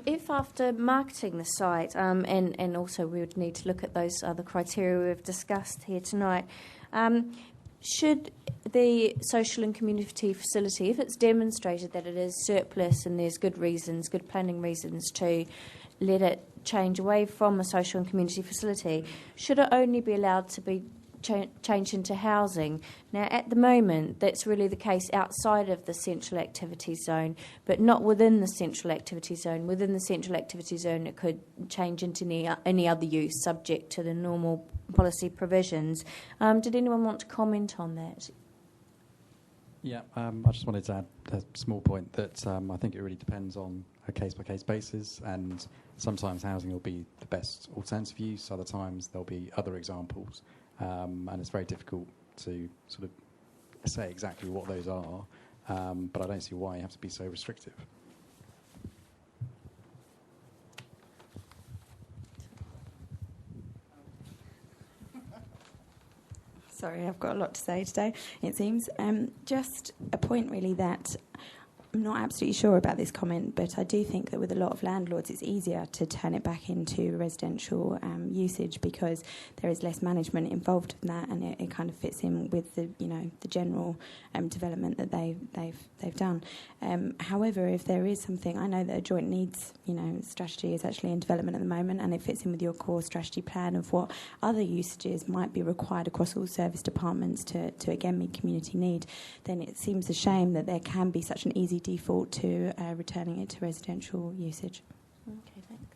If after marketing the site, and also we would need to look at those other criteria we've discussed here tonight, should the social and community facility, if it's demonstrated that it is surplus and there's good reasons, good planning reasons to let it change away from a social and community facility, should it only be allowed to be changed into housing? Now, at the moment, that's really the case outside of the central activity zone, but not within the central activity zone. Within the central activity zone, it could change into any other use subject to the normal policy provisions. Did anyone want to comment on that? Yeah, I just wanted to add a small point that I think it really depends on a case-by-case basis, and sometimes housing will be the best alternative use, other times there'll be other examples. And it's very difficult to sort of say exactly what those are, but I don't see why you have to be so restrictive. Sorry, I've got a lot to say today, it seems. Just a point, really, that I'm not absolutely sure about this comment, but I do think that with a lot of landlords it's easier to turn it back into residential usage because there is less management involved in that, and it kind of fits in with the the general development that they've done. However, if there is something, I know that a joint needs strategy is actually in development at the moment, and it fits in with your core strategy plan of what other usages might be required across all service departments to again meet community need. Then it seems a shame that there can be such an easy default to returning it to residential usage. Okay, thanks.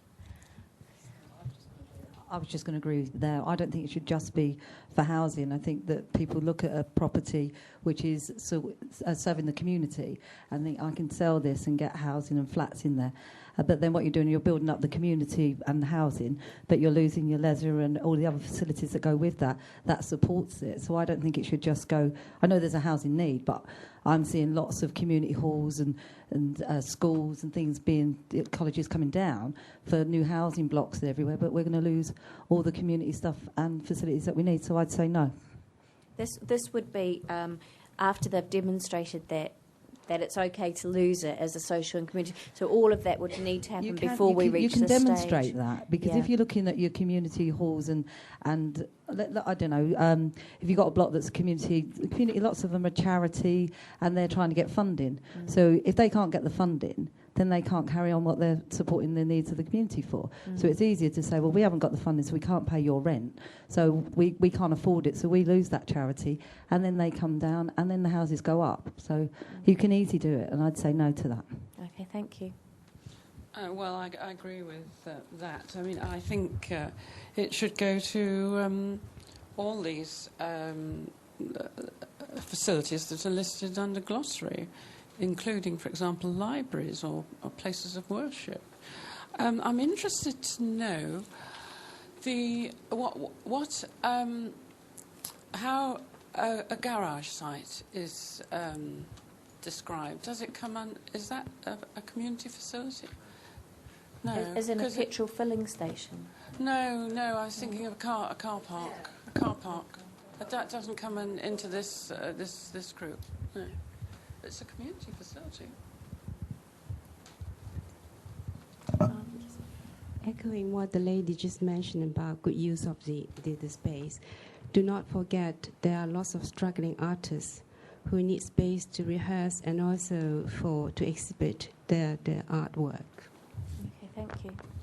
I was just going to agree there. I don't think it should just be for housing. I think that people look at a property which is serving the community and think, I can sell this and get housing and flats in there. But then what you're doing, you're building up the community and the housing, but you're losing your leisure and all the other facilities that go with that. That supports it. So I don't think it should just go... I know there's a housing need, but I'm seeing lots of community halls and schools and things colleges coming down for new housing blocks everywhere, but we're going to lose all the community stuff and facilities that we need. So I'd say no. This would be after they've demonstrated that it's okay to lose it as a social and community. So all of that would need to happen before we reach this stage. You can demonstrate that, because if you're looking at your community halls and I don't know, if you've got a block that's community, lots of them are charity and they're trying to get funding. So if they can't get the funding, then they can't carry on what they're supporting the needs of the community for. So it's easier to say, well, we haven't got the funding, so we can't pay your rent. So we can't afford it, so we lose that charity. And then they come down, and then the houses go up. So you can easily do it, and I'd say no to that. Okay, thank you. Well, I agree with that. I mean, I think it should go to all these facilities that are listed under glossary, including, for example, libraries or places of worship. I'm interested to know how a garage site is described. Does it come on? Is that a community facility? No. As in a petrol filling station? No. I was thinking of a car park. A car park. That doesn't come into this group. No. It's a community facility. Echoing what the lady just mentioned about good use of the space, do not forget there are lots of struggling artists who need space to rehearse and also to exhibit their artwork. Okay, thank you.